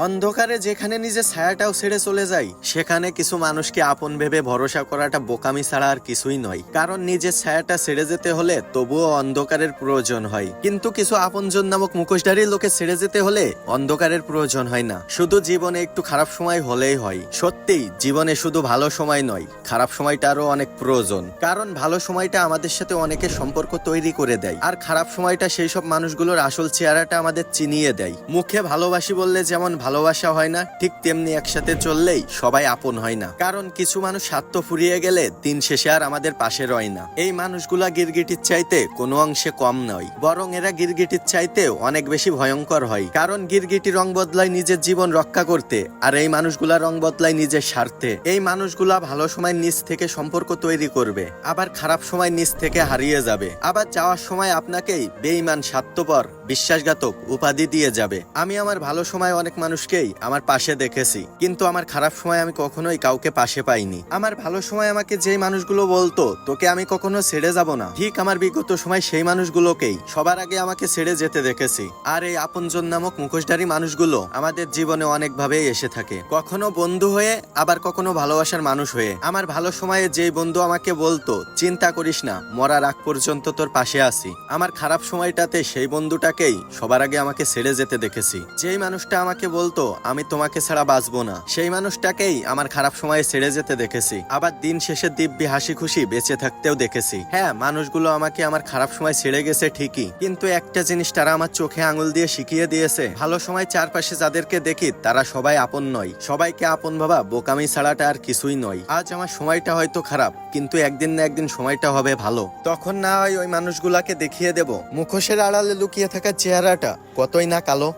অন্ধকারে যেখানে নিজের ছায়াটাও ছেড়ে চলে যায়, সেখানে কিছু মানুষকে আপন ভেবে ভরসা করাটা বোকামি ছাড়া আর কিছুই নয়। কারণ নিজের ছায়াটা ছেড়ে যেতে হলে তবুও অন্ধকারের প্রয়োজন হয়, কিন্তু কিছু আপনজন নামক মুখোশধারী লোকে ছেড়ে যেতে হলে অন্ধকারের প্রয়োজন হয় না। শুধু জীবনে একটু খারাপ সময় হলেই হয়। সত্যিই জীবনে শুধু ভালো সময় নয়, খারাপ সময়টারও অনেক প্রয়োজন। কারণ ভালো সময়টা আমাদের সাথে অনেকের সম্পর্ক তৈরি করে দেয়, আর খারাপ সময়টা সেই সব মানুষগুলোর আসল চেহারাটা আমাদের চিনিয়ে দেয়। মুখে ভালোবাসি বললে যেমন ভালোবাসা হয় না, ঠিক তেমনি একসাথে চললেই সবাই আপন হয় না। কারণ কিছু মানুষ স্বার্থ ফুরিয়ে গেলে দিন শেষে আর আমাদের পাশে রয় না। এই মানুষগুলা গিরগিটির চাইতে কোনো অংশে কম নয়, বরং এরা গিরগিটির চাইতে অনেক বেশি ভয়ঙ্কর হয়। কারণ গিরগিটি রং বদলায় নিজের জীবন রক্ষা করতে, আর এই মানুষগুলা রং বদলায় নিজের স্বার্থে। এই মানুষগুলা ভালো সময় নিজ থেকে সম্পর্ক তৈরি করবে, আবার খারাপ সময় নিজ থেকে হারিয়ে যাবে। আবার যাওয়ার সময় আপনাকেই বেঈমান, স্বার্থপর, বিশ্বাসঘাতক উপাধি দিয়ে যাবে। আমি আমার ভালো সময় অনেক মানুষকেই আমার পাশে দেখেছি, কিন্তু আমার খারাপ সময় আমি কখনোই কাউকে পাশে পাইনি। আমার ভালো সময় আমাকে যেই মানুষগুলো বলতো তোকে আমি কখনো ছেড়ে যাব না, ঠিক আমার বিগত সময় সেই মানুষগুলোকেই সবার আগে আমাকে ছেড়ে যেতে দেখেছি। আর এই আপনজন নামক মুখোশধারী মানুষগুলো আমাদের জীবনে অনেকভাবেই এসে থাকে, কখনো বন্ধু হয়ে, আবার কখনো ভালোবাসার মানুষ হয়ে। আমার ভালো সময়ে যেই বন্ধু আমাকে বলতো চিন্তা করিস না, মরার আগ পর্যন্ত তোর পাশে আছি, আমার খারাপ সময়টাতে সেই বন্ধুটাকেই সবার আগে আমাকে ছেড়ে যেতে দেখেছি। যেই মানুষটা আমাকে বলতো আমি তোমাকে ছাড়া বাঁচবো না, সেই মানুষটাকেই আমার খারাপ সময়ে ছেড়ে যেতে দেখেছি। আবার দিন শেষে দিব্যি হাসি খুশি বেঁচে থাকতেও দেখেছি। হ্যাঁ, মানুষগুলো আমাকে আমার খারাপ সময় ছেড়ে গেছে ঠিকই, কিন্তু একটা জিনিস তারা আমার চোখে আঙুল দিয়ে শিখিয়ে দিয়েছে, ভালো সময় চারপাশে যাদেরকে দেখি তারা সবাই আপন নয়। সবাইকে আপন ভাবা বোকামি ছাড়াটা আর কিছুই নয়। আজ আমার সময়টা হয়তো খারাপ, কিন্তু একদিন না একদিন সময়টা হবে ভালো। তখন না হয় ওই মানুষগুলাকে দেখিয়ে দেব মুখোশের আড়ালে লুকিয়ে থাকা চেহারাটা কতই না কালো।